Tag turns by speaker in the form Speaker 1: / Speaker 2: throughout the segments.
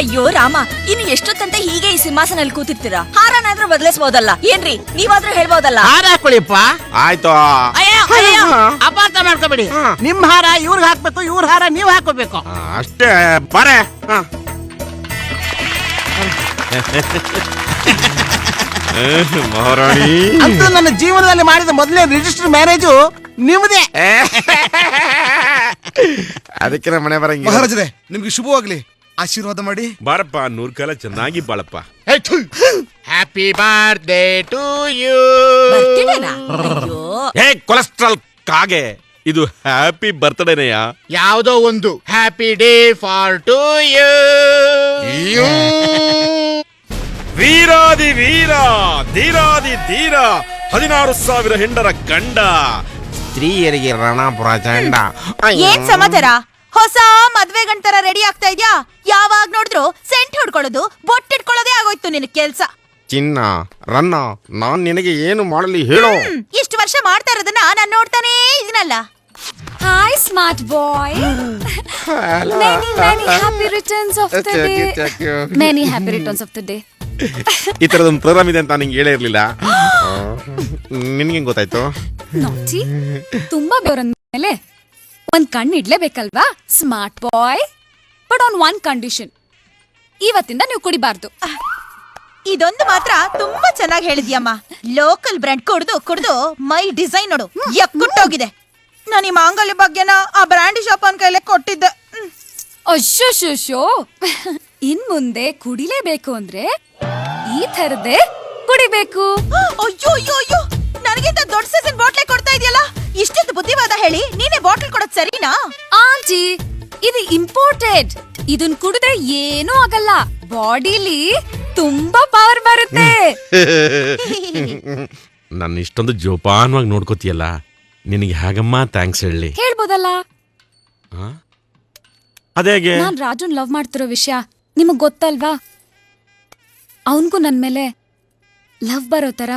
Speaker 1: ಅಯ್ಯೋ ರಾಮ, ಇನ್ನು ಎಷ್ಟೊತ್ತಂತ ಹೀಗೆ ಈ ಸಿಂಹಾಸನಲ್ಲಿ ಕೂತಿರ್ತೀರಾ? ಹಾರನಾದ್ರೂ ಬದಲಿಸಬಹುದಲ್ಲ ಏನ್ರಿ? ನೀವಾದ್ರೂ ಹೇಳ್ಬೋದಲ್ಲ.
Speaker 2: ಹಾರ ಹಾಕೊಳ್ಳಿಪ್ಪ.
Speaker 3: ಆಯ್ತು.
Speaker 2: ಅಪಾರ್ಥ ಮಾಡ್ಕೋಬೇಡಿ. ನಿಮ್ ಹಾರ ಇವ್ರಿಗೆ ಹಾಕ್ಬೇಕು, ಇವ್ರ ಹಾರ ನೀವ್ ಹಾಕೋಬೇಕು
Speaker 3: ಅಷ್ಟೇ. ಬಾರೆ. ಮಹಾರಾಣಿ
Speaker 2: ಅಂತೂ ನನ್ನ ಜೀವನದಲ್ಲಿ ಮಾಡಿದ ಮೊದಲನೇ ರಿಜಿಸ್ಟರ್ ಮ್ಯಾರೇಜು ನಿಮ್ದೇ.
Speaker 3: ಅದಕ್ಕೆ ನಮ್ಮ ಮನೆ ಬರಂಗ.
Speaker 4: ಮಹಾರಾಜರೇ, ನಿಮ್ಗೆ ಶುಭವಾಗ್ಲಿ, ಆಶೀರ್ವಾದ ಮಾಡಿ.
Speaker 3: ಬಾರಪ್ಪ, 100 ಕಾಲ ಚೆನ್ನಾಗಿ ಬಾಳಪ್ಪ.
Speaker 2: Happy birthday to you.
Speaker 3: ಹೇ ಕೊಲೆಸ್ಟ್ರಾಲ್ ಕಾಗೆ, ಇದು ಹ್ಯಾಪಿ ಬರ್ತ್ಡೇನೆಯಾ?
Speaker 2: ಯಾವುದೋ ಒಂದು happy day for to you.
Speaker 3: ವೀರಾದಿ ವೀರ, ಧೀರಾದಿ ಧೀರ, 16,000 ಹೆಂಡರ ಗಂಡ, ಸ್ತ್ರೀಯರಿಗೆ ರಣಪುರ ಚಂಡ.
Speaker 1: ಏನ್ ಸಮಾಚಾರ? ಹೊಸ ಮದ್ವೆ ಗಂಟರ ರೆಡಿ ಆಗ್ತಾ ಇದ್ಯಾ? ಯಾವಾಗ ನೋಡಿದ್ರು ಸೆಂಟ್ ಹೊಡ್ಕೊಳ್ಳೋದು, ಬೊಟ್ಟಿಟ್ಕೊಳ್ಳೋದೇ ಆಗೋಯ್ತು ನಿನ್ ಕೆಲ್ಸ.
Speaker 3: ಚಿನ್ನ ರನ್ನ, ನಾನ್ ನಿನಗೆ ಏನು ಮಾಡಲಿ ಹೇಳೋ?
Speaker 1: ಇಷ್ಟು ವರ್ಷ ಮಾಡ್ತಾ ಇರೋದನ್ನ ನಾನ್ ನೋಡ್ತಾನೇ ಇದೀನಲ್ಲ. Hi smart boy, many happy returns of the day. Many happy returns of the day.
Speaker 3: ಈ ತರದೊಂದು ಪ್ರೋಗ್ರಾಮ್ ಇದೆ ಅಂತ ನಿಂಗೆ ಹೇಳೇ ಇರ್ಲಿಲ್ಲ. ನಿನ್ಗೆ ಗೊತ್ತಾಯ್ತು?
Speaker 1: ನಾಟಿ, ತುಂಬಾ ಬೇರೆಂದ್ಮೇಲೆ ಒಂದ್ ಕಣ್ಣು ಇಡ್ಲೇಬೇಕಲ್ವಾ smart boy? But on one condition, ಇವತ್ತಿಂದ ನೀವು ಕುಡಿಬಾರ್ದು. ಇದೊಂದು ಮಾತ್ರ ತುಂಬಾ ಚೆನ್ನಾಗಿ ಹೇಳಿದ್ಯಮ್ಮ. ಲೋಕಲ್ ಬ್ರ್ಯಾಂಡ್ ಕುಡ್ದು ಮೈ ಡಿಸೈನ್ ನೋಡು ಎಕ್ಕುಟ್ಟೋಗಿದೆ. ನಾನು ಈ ಮಾಂಗಲ್ಯ ಬಗ್ಗೆನ ಆ ಬ್ರ್ಯಾಂಡಿ ಶಾಪ್ ಅನ್ ಕೈಲೇ ಕೊಟ್ಟಿದ್ದೆ. ಅಶ್ಶೋ, ಇನ್ ಮುಂದೆ ಕುಡಿಲೇಬೇಕು ಅಂದ್ರೆ ಈ ಥರದೇ ಕುಡಿಬೇಕು. ಅಯ್ಯೋ ಅಯ್ಯೋ ಅಯ್ಯೋ, ನನಗಿಂತ ದೊಡ್ಡ ಸೈಜಿನ ಬಾಟ್ಲೆ ಕೊಡ್ತಾ ಇದೆಯಲ್ಲ. ಇಷ್ಟೊಂದು ಬುದ್ಧಿವಾದ ಹೇಳಿ ನೀನೇ ಬಾಟಲ್ ಕೊಡೋದ್ ಸರಿನಾ? ಆಂಟಿ, ಇದು ಇಂಪೋರ್ಟೆಡ್. ಇದನ್ ಕುಡಿದ್ರೆ ಏನೂ ಆಗಲ್ಲ, ಬಾಡಿಲಿ ತುಂಬಾ ಪವರ್ ಬರುತ್ತೆ.
Speaker 3: ನನ್ನ ಇಷ್ಟೊಂದು ಜೋಪಾನವಾಗಿ ನೋಡ್ಕೋತಿಯಲ್ಲ, ನಿನಗೆ ಹಾಗಮ್ಮ ಥ್ಯಾಂಕ್ಸ್ ಹೇಳಿ
Speaker 1: ಹೇಳ್ಬೋದಲ್ಲ.
Speaker 3: ಅದೇಗೆ?
Speaker 1: ನಾನ್ ರಾಜುನ್ ಲವ್ ಮಾಡ್ತಿರೋ ವಿಷಯ ನಿಮಗ್ ಗೊತ್ತಲ್ವಾ? ಅವನ್ಗೂ ನನ್ ಮೇಲೆ ಲವ್ ಬರೋ ತರ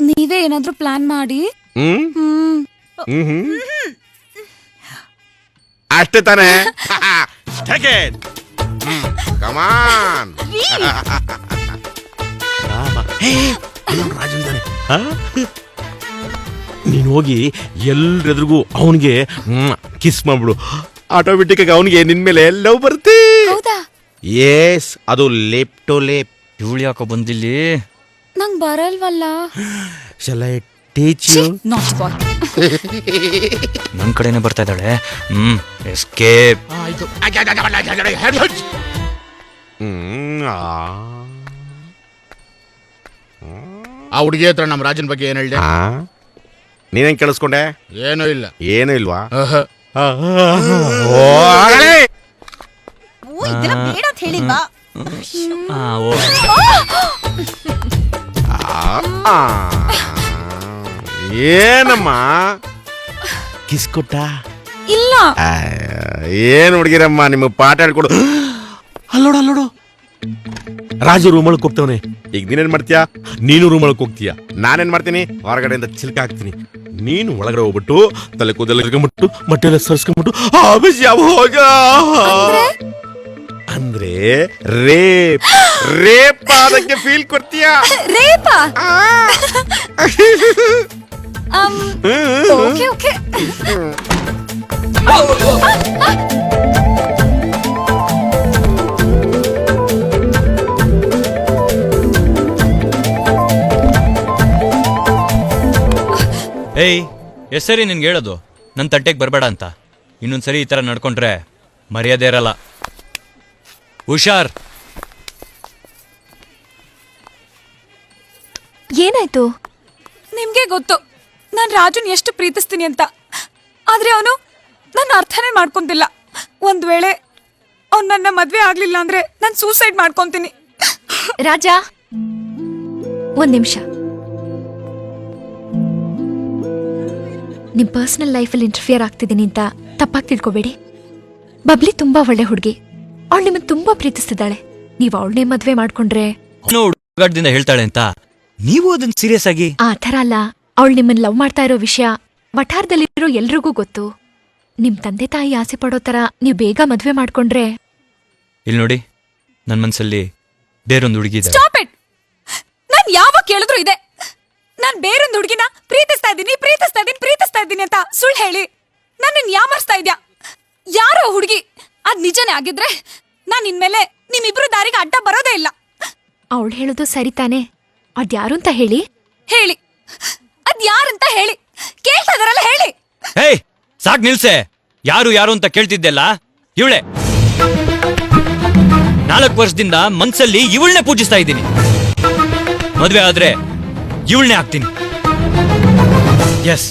Speaker 1: ನೀವೇ ಏನಾದ್ರೂ ಪ್ಲಾನ್ ಮಾಡಿ.
Speaker 3: ಅಷ್ಟೇ ತಾನೇ? ಕಮಾನ್. ರಾಜು ಇದ್ದಾನೆ. ನೀನು ಹೋಗಿ ಎಲ್ರೆದ್ರಿಗೂ ಅವನಿಗೆ ಕಿಸ್ ಮಾಡ್ಬಿಡು. ಆಟೋಮೆಟಿಕ್ ಅವನಿಗೆ ನಿನ್ ಮೇಲೆ ಲವ್ ಬರುತ್ತೆ. ಎಸ್, ಅದು ಲೇಪ್ ಟು ಲೇಪ್.
Speaker 5: ಇವಳು ಯಾಕೋ ಬಂದಿಲ್ಲಿ?
Speaker 1: ನಂಗ್ ಬರಲ್ವಲ್ಲ.
Speaker 3: Shall I teach you?
Speaker 1: Not boy.
Speaker 5: ನನ್ ಕಡೆನೆ ಬರ್ತಾ ಇದ್ದಾಳೆ. ಎಸ್ಕೇಪ್.
Speaker 2: ಆ ಹುಡುಗಿ ಹತ್ರ ನಮ್ಮ ರಾಜನ್ ಬಗ್ಗೆ ಏನ್ ಹೇಳ್ದೆ?
Speaker 3: ನೀನೇನ್ ಕೇಳಿಸ್ಕೊಂಡೆ?
Speaker 2: ಏನೂ ಇಲ್ಲ.
Speaker 3: ಏನೂ ಇಲ್ವಾ?
Speaker 1: ಇದನ್ನ ಬೇಡ ಅಂತ ಹೇಳಿಲ್ವಾ?
Speaker 3: ಏನಮ್ಮ ಕಿಸ್ ಕೊಟ್ಟ?
Speaker 1: ಇಲ್ಲ.
Speaker 3: ಏನ್ ಹುಡುಗಿರಮ್ಮ ನಿಮಗೆ ಪಾಠ ಹೇಳ್ಕೊಡು. ಅಲ್ಲೋಡು, ರಾಜು ರೂಮೊಳಕ್ ಹೋಗ್ತವನೆ. ಈಗ ನೀನೇನ್ ಮಾಡ್ತೀಯಾ? ನೀನು ರೂಮೊಳಕ್ ಹೋಗ್ತೀಯ. ನಾನೇನ್ ಮಾಡ್ತೀನಿ? ಹೊರಗಡೆಯಿಂದ ಚಿಲ್ಕ ಹಾಕ್ತೀನಿ. ನೀನು ಒಳಗಡೆ ಹೋಗ್ಬಿಟ್ಟು ತಲೆ ಕೂದಲು ಇರ್ಕೊಂಡ್ಬಿಟ್ಟು ಬಟ್ಟೆಲ್ಲ ಸರ್ಸ್ಕೊಂಡ್ಬಿಟ್ಟು ಹೋಗ ಅಂದ್ರೆ ರೇಪ್ ಅದಕ್ಕೆ ಫೀಲ್ ಕೊಡ್ತೀಯಾ?
Speaker 1: ರೇಪಾ? ಓಕೆ.
Speaker 5: ಏಯ್, ಎಷ್ಟ್ ಸರಿ ನಿನ್ಗೆ ಹೇಳೋದು ನನ್ನ ತಟ್ಟೆಗೆ ಬರಬೇಡ ಅಂತ? ಇನ್ನೊಂದ್ಸರಿ ಈ ಥರ ನಡ್ಕೊಂಡ್ರೆ ಮರ್ಯಾದೆ ಇರಲ್ಲ. ಹುಷಾರ್.
Speaker 1: ಏನಾಯ್ತು? ನಿಮ್ಗೆ ಗೊತ್ತು ನಾನ್ ರಾಜುನ್ ಎಷ್ಟು ಪ್ರೀತಿಸ್ತೀನಿ ಅಂತ. ಆದ್ರೆ ಅವನು ನನ್ನ ಅರ್ಥನೇ ಮಾಡ್ಕೊಂತಿಲ್ಲ. ಒಂದ್ ವೇಳೆ ಅವ್ನು ನನ್ನ ಮದ್ವೆ ಆಗ್ಲಿಲ್ಲ ಅಂದ್ರೆ ನಾನು ಸೂಸೈಡ್ ಮಾಡ್ಕೊಂತೀನಿ.
Speaker 6: ರಾಜ, ಒಂದ್ ನಿಮಿಷ. ನಿಮ್ ಪರ್ಸನಲ್ ಲೈಫಲ್ಲಿ ಇಂಟರ್ಫಿಯರ್ ಆಗ್ತಿದ್ದೀನಿ ಅಂತ ತಪ್ಪಾಗಿ ತಿಳ್ಕೊಬೇಡಿ. ಬಬ್ಲಿ ತುಂಬಾ ಒಳ್ಳೆ ಹುಡುಗಿ. ಅವಳು ನಿಮ್ಮನ್ನ ತುಂಬಾ ಪ್ರೀತಿಸ್ತಿದ್ದಾಳೆ. ನೀವು ಅವಳನ್ನೇ ಮದ್ವೆ ಮಾಡ್ಕೊಂಡ್ರೆ
Speaker 5: ಹುಡುಗಾಟದಿಂದ ಹೇಳ್ತಾಳೆ ಅಂತ ನೀವು ಅದನ್ನ ಸೀರಿಯಸ್ ಆಗಿ?
Speaker 6: ಆ ಥರ ಅಲ್ಲ. ಅವಳು ನಿಮ್ಮನ್ನ ಲವ್ ಮಾಡ್ತಾ ಇರೋ ವಿಷಯ ವಠಾರದಲ್ಲಿರೋ ಎಲ್ರಿಗೂ ಗೊತ್ತು. ನಿಮ್ ತಂದೆ ತಾಯಿ ಆಸೆ ಪಡೋ ತರ ನೀವು ಬೇಗ ಮದ್ವೆ ಮಾಡ್ಕೊಂಡ್ರೆ.
Speaker 5: ಇಲ್ಲಿ ನೋಡಿ, ನನ್ನ ಮನಸ್ಸಲ್ಲಿ ಬೇರೊಂದು ಹುಡುಗಿ ಇದೆ.
Speaker 1: Stop it. ನಾನ್ ಯಾವಾಗ ಕೇಳಿದ್ರು ಇದೆ, ನಾನ್ ಬೇರೊಂದು ಹುಡುಗಿನ ಪ್ರೀತಿಸ್ತಾ ಇದ್ದೀನಿ ಅಂತ ಸುಳ್ಳು ಹೇಳಿ ನನ್ನ ಯಾಮರ್ಸ್ತಾ ಇದ್ಯಾ. ಯಾರೋ ಹುಡುಗಿ ಅದ್ ನಿಜನೇ ಆಗಿದ್ರೆ ನಾನ್ ಇನ್ಮೇಲೆ ನಿಮ್ಮಿಬ್ರು ದಾರಿಗೆ ಅಡ್ಡ ಬರೋದೇ ಇಲ್ಲ.
Speaker 6: ಅವಳು ಹೇಳೋದು ಸರಿ ತಾನೆ. ಅದ್ಯಾರು ಅಂತ ಹೇಳಿ.
Speaker 1: ಹೇಳಿ, ಅದ್ ಯಾರಂತ ಹೇಳಿ. ಕೇಳ್ತಾ ಇದಾರಲ್ಲ ಹೇಳಿ.
Speaker 5: ಹೇಯ್, ಸಾಕ್ ನಿಲ್ಸೆ. ಯಾರು ಯಾರು ಅಂತ ಕೇಳ್ತಿದ್ದೆಲ್ಲ ಇವಳೆ. 4 ವರ್ಷದಿಂದ ಮನ್ಸಲ್ಲಿ ಇವಳನ್ನೇ ಪೂಜಿಸ್ತಾ ಇದ್ದೀನಿ. ಮದ್ವೆ ಆದ್ರೆ ಇವಳನ್ನೇ ಆಗ್ತೀನಿ. ಎಸ್,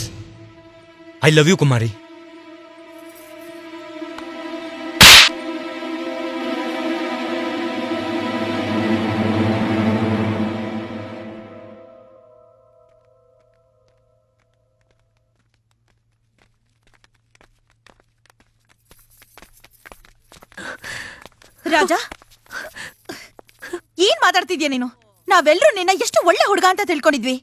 Speaker 5: ಐ ಲವ್ ಯು ಕುಮಾರಿ.
Speaker 7: ರಾಜ, ಏನ್ ಮಾತಾಡ್ತಿದ್ಯಾ ನೀನು? ನಾವೆಲ್ಲರೂ ನಿನ್ನ ಎಷ್ಟು ಒಳ್ಳೆ ಹುಡುಗ ಅಂತ ತಿಳ್ಕೊಂಡಿದ್ವಿ.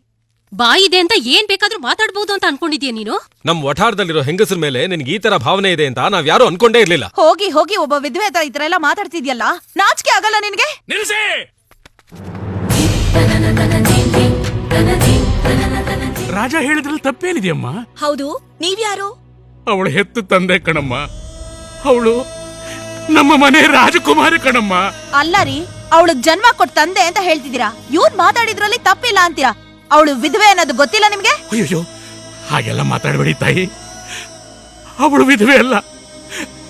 Speaker 8: ಬಾಯಿದೆ ಅಂತ ಏನ್ ಬೇಕಾದ್ರೂ ಮಾತಾಡ್ಬೋದು ಅಂತ ಅನ್ಕೊಂಡಿದ್ಯಾ ನೀನು?
Speaker 9: ನಮ್ ವಠಾರದಲ್ಲಿರೋ ಹೆಂಗಸರ ಮೇಲೆ ನಿನ್ಗೆ ಈ ತರ ಭಾವನೆ ಇದೆ ಅಂತ ನಾವ್ ಯಾರು ಅನ್ಕೊಂಡೇ ಇರ್ಲಿಲ್ಲ.
Speaker 7: ಹೋಗಿ ಹೋಗಿ ಒಬ್ಬ ವಿಧವೆ ಹತ್ರ ಈ ತರ ಎಲ್ಲ ಮಾತಾಡ್ತಿದ್ಯಲ್ಲ, ನಾಚಿಕೆ ಆಗಲ್ಲ ನಿನ್ಗೆ?
Speaker 9: ನಿಲ್ಸಿ!
Speaker 10: ರಾಜ ಹೇಳಿದ್ರಲ್ಲಿ ತಪ್ಪೇನಿದೆಯಮ್ಮ?
Speaker 7: ಹೌದು, ನೀವ್ಯಾರು?
Speaker 10: ಅವಳು ಹೆತ್ತು ತಂದೆ ಕಣಮ್ಮ. ಅವಳು ನಮ್ಮ ಮನೆ ರಾಜಕುಮಾರಿ ಕಣಮ್ಮ.
Speaker 7: ಅಲ್ಲ ರೀ, ಅವಳಗ್ ಜನ್ಮ ಕೊಟ್ಟ ತಂದೆ ಅಂತ ಹೇಳ್ತಿದ್ದೀರಾ. ಇವ್ನ್ ಮಾತಾಡಿದ್ರಲ್ಲಿ ತಪ್ಪಿಲ್ಲ ಅಂತೀರಾ. ಅವಳು ವಿಧವೆ ಅನ್ನೋದು ಗೊತ್ತಿಲ್ಲ ನಿಮ್ಗೆ?
Speaker 10: ಅಯ್ಯೋ, ಹಾಗೆಲ್ಲ ಮಾತಾಡಬೇಡಿ ತಾಯಿ. ಅವಳು ವಿಧವೆ ಅಲ್ಲ,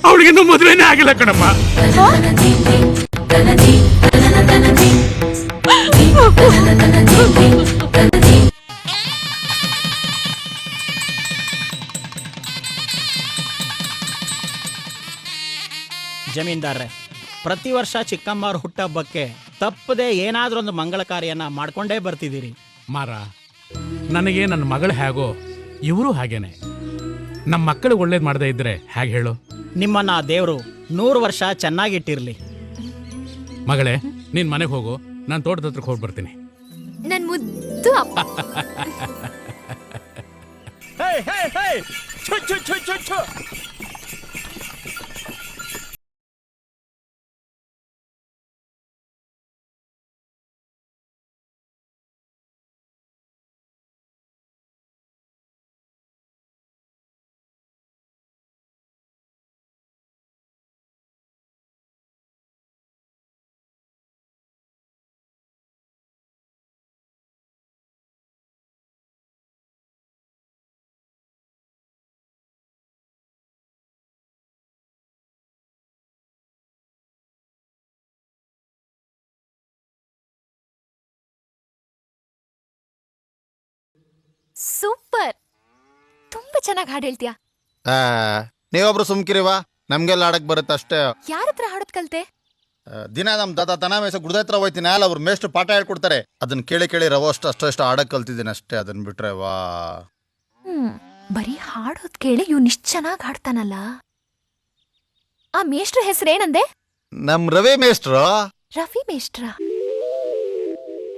Speaker 10: ಅವಳಿಗಿನ್ನೂ ಮದುವೆನೇ ಆಗಿಲ್ಲ ಕಣಮ್ಮ.
Speaker 2: ಜಮೀನ್ದಾರ್ರೆ, ಪ್ರತಿ ವರ್ಷ ಚಿಕ್ಕಮ್ಮವ್ರ ಹುಟ್ಟಹಬ್ಬಕ್ಕೆ ತಪ್ಪದೆ ಏನಾದ್ರೂ ಒಂದು ಮಂಗಳ ಕಾರ್ಯನ ಮಾಡ್ಕೊಂಡೇ ಬರ್ತಿದ್ದೀರಿ.
Speaker 10: ಮಾರ, ನನಗೆ ನನ್ನ ಮಗಳು ಹೇಗೋ ಇವರು ಹಾಗೇನೆ. ನಮ್ಮ ಮಕ್ಕಳಿಗೆ ಒಳ್ಳೇದು ಮಾಡದೇ ಇದ್ರೆ ಹೇಗೆ ಹೇಳು?
Speaker 2: ನಿಮ್ಮನ್ನ ದೇವರು 100 ವರ್ಷ ಚೆನ್ನಾಗಿಟ್ಟಿರ್ಲಿ.
Speaker 10: ಮಗಳೇ, ನೀನ್ ಮನೆಗೆ ಹೋಗು, ನಾನು ತೋಟದ ಹತ್ರಕ್ಕೆ ಹೋಗಿ ಬರ್ತೀನಿ.
Speaker 6: ನನ್ ಮುದ್ದು ಅಪ್ಪ. ಸೂಪರ್, ತುಂಬಾ ಚೆನ್ನಾಗಿ ಹಾಡು ಹೇಳ್ತೀಯಾ.
Speaker 11: ನೀವೊಬ್ರು ಸುಮ್ಕಿರಿವಾ, ನಮ್ಗೆಲ್ಲ ಆಡಕ್ ಬರುತ್ತೆ ಅಷ್ಟೇ.
Speaker 6: ಯಾರತ್ರ ಹಾಡೋದ್ ಕಲ್ತೆ?
Speaker 11: ದಿನ ನಮ್ ದಾದ ತನ ಮೇಸ ಗುಡ್ದ ಹತ್ರ ಹೋಯ್ತೀನಿ, ಅಲ್ಲ ಅವ್ರು ಮೇಷ್ಟು ಪಾಠ ಹೇಳ್ಕೊಡ್ತಾರೆ. ಅದನ್ನ ಕೇಳಿ ಕೇಳಿ ರವ ಅಷ್ಟು ಆಡಕ್ ಕಲ್ತಿದ್ದೀನಿ ಅಷ್ಟೇ. ಅದನ್ನ ಬಿಟ್ರೆ ವಾ,
Speaker 6: ಬರೀ ಹಾಡೋದ್ ಕೇಳಿ ಇವ್ನು ಇಷ್ಟ್ ಚೆನ್ನಾಗಿ ಹಾಡ್ತಾನಲ್ಲ. ಆ ಮೇಷ್ಟ್ರ ಹೆಸರೇನಂದೆ?
Speaker 11: ನಮ್ ರವಿ ಮೇಷ್ಟ್ರು.
Speaker 6: ರವಿ ಮೇಷ್ಟ್ರ.